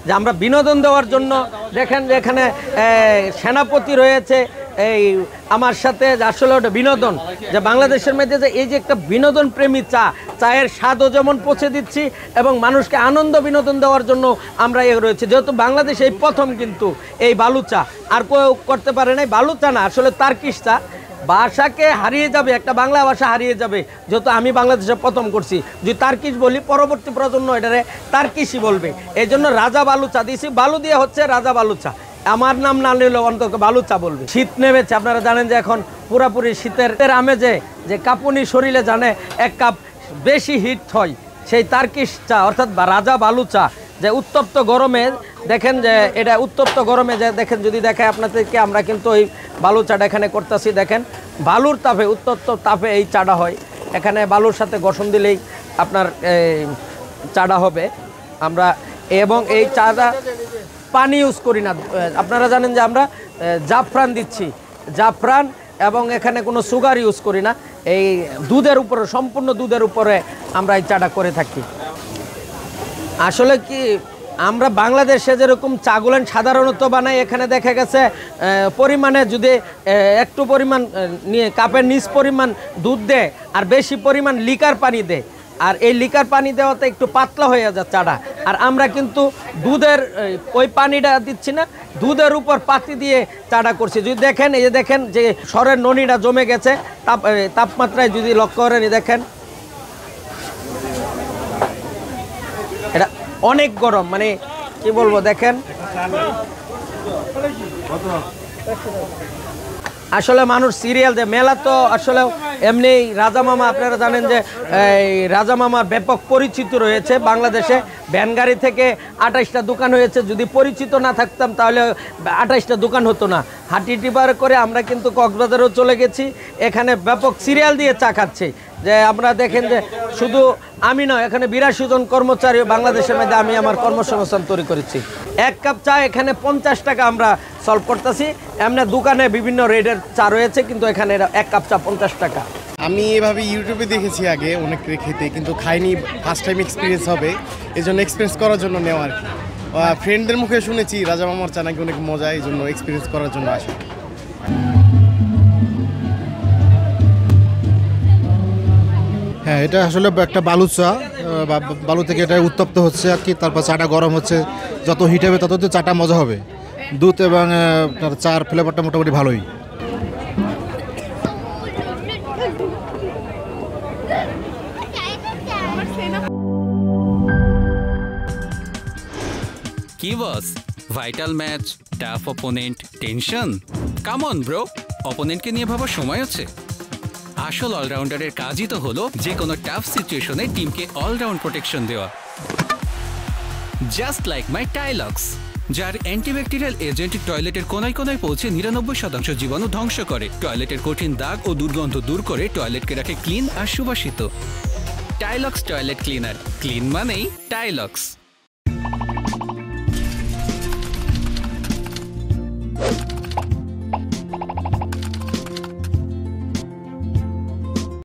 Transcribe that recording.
যে আমরা বিনোদন দেওয়ার জন্য দেখেন যে এখানে সেনাপতি রয়েছে এই আমার সাথে, আসলে ওটা বিনোদন যে বাংলাদেশের মধ্যে যে এই যে একটা বিনোদন প্রেমী চায়ের স্বাদও যেমন পৌঁছে দিচ্ছি এবং মানুষকে আনন্দ বিনোদন দেওয়ার জন্য আমরা রয়েছে। যেহেতু বাংলাদেশ এই প্রথম কিন্তু এই বালু চা, আর কেউ করতে পারে নাই। বালু চা না, আসলে তার্কিশ চা। ভাষাকে হারিয়ে যাবে, একটা বাংলা ভাষা হারিয়ে যাবে, যেহেতু আমি বাংলাদেশে প্রথম করছি। যদি তার্কিশ বলি পরবর্তী প্রজন্ম এটারে তার্কিশই বলবে, এই জন্য রাজা বালু চা দিয়েছি। বালু দিয়ে হচ্ছে রাজা বালু চা, আমার নাম না নিলে অন্তত বালু চা বলবে। শীত নেমেছে, আপনারা জানেন যে এখন পুরাপুরি শীতের আমেজে যে কাঁপুনি শরীরে জানে এক কাপ বেশি হিট হয়, সেই তার্কিশ চা অর্থাৎ রাজা বালু চা। যে উত্তপ্ত গরমে দেখেন যে এটা উত্তপ্ত গরমে যে দেখেন, যদি দেখায় আপনাদেরকে, আমরা কিন্তু ওই বালু চাটা এখানে করতেছি। দেখেন বালুর তাপে, উত্তপ্ত তাপে এই চাটা হয়। এখানে বালুর সাথে ঘষণ দিলেই আপনার চাটা হবে আমরা। এবং এই চাটা পানি ইউজ করি না, আপনারা জানেন যে আমরা জাফরান দিচ্ছি, জাফরান, এবং এখানে কোনো সুগার ইউজ করি না। এই দুধের উপরে, সম্পূর্ণ দুধের উপরে আমরা এই চাটা করে থাকি। আসলে কি আমরা বাংলাদেশে যেরকম চাগুলেন সাধারণত বানাই, এখানে দেখা গেছে পরিমাণে যদি একটু পরিমাণ নিয়ে কাপের নিচ পরিমাণ দুধ দেয় আর বেশি পরিমাণ লিকার পানি দেয়, আর এই লিকার পানি দেওয়াতে একটু পাতলা হয়ে যায় চাটা। আর আমরা কিন্তু দুধের ওই পানিটা দিচ্ছি না, দুধের উপর পাতি দিয়ে চাটা করছি। যদি দেখেন, এই যে দেখেন যে সরের ননিটা জমে গেছে তাপমাত্রায়, যদি লক্ষ্য করেন দেখেন এটা অনেক গরম, মানে কি বলবো দেখেন। আসলে মানুষ সিরিয়াল যে মেলা তো আসলে এমনি রাজা মামা, আপনারা জানেন যে এই রাজা মামার ব্যাপক পরিচিত রয়েছে বাংলাদেশে। ভ্যানগাড়ি থেকে 28টা দোকান হয়েছে, যদি পরিচিত না থাকতাম তাহলে 28টা দোকান হতো না। হাঁটি টিপার করে আমরা কিন্তু কক্সবাজারেও চলে গেছি, এখানে ব্যাপক সিরিয়াল দিয়ে চা খাচ্ছে। যে আমরা দেখেন যে শুধু আমি নয়, এখানে 82 জন কর্মচারী বাংলাদেশের মধ্যে আমি আমার কর্মসংস্থান তৈরি করেছি। এক কাপ চা এখানে 50 টাকা আমরা সলভ করতেছি। এমনি দোকানে বিভিন্ন রেটের চা রয়েছে, কিন্তু এখানে এক কাপ চা 50 টাকা। আমি এভাবে ইউটিউবে দেখেছি আগে অনেক খেতে, কিন্তু খাইনি, ফার্স্ট টাইম এক্সপিরিয়েন্স হবে, এই জন্য এক্সপিরিয়েন্স করার জন্য নেওয়া আর কি। ফ্রেন্ডদের মুখে শুনেছি রাজা মামার চা নাকি অনেক মজা, এই জন্য এক্সপিরিয়েন্স করার জন্য আসি। হ্যাঁ, এটা আসলে একটা বালু চা, বালু থেকে এটা উত্তপ্ত হচ্ছে আর কি, তারপর চাটা গরম হচ্ছে। যত হিট হবে তত তো চাটা মজা হবে। দুধ এবং চার ফ্লেভারটা মোটামুটি ভালোই। কি boss, vital match, tough opponent, tension? Come on bro, অপোনেন্টকে নিয়ে ভাবার সময় আছে। আসল অলরাউন্ডারের কাজই তো হলো যে কোনো টাফ সিচুয়েশনে টিমকে অলরাউন্ড প্রোটেকশন দেওয়া। জাস্ট লাইক মাই টাইলক্স, যার অ্যান্টিব্যাকটেরিয়াল এজেন্ট টয়লেটের কোনায় কোনায় পৌঁছে 99% জীবাণু ধ্বংস করে, টয়লেটের কঠিন দাগ ও দুর্গন্ধ দূর করে টয়লেটকে রাখে ক্লিন আর সুবাসিত। টাইলক্স টয়লেট ক্লিনার, ক্লিন মানেই টাইলক্স।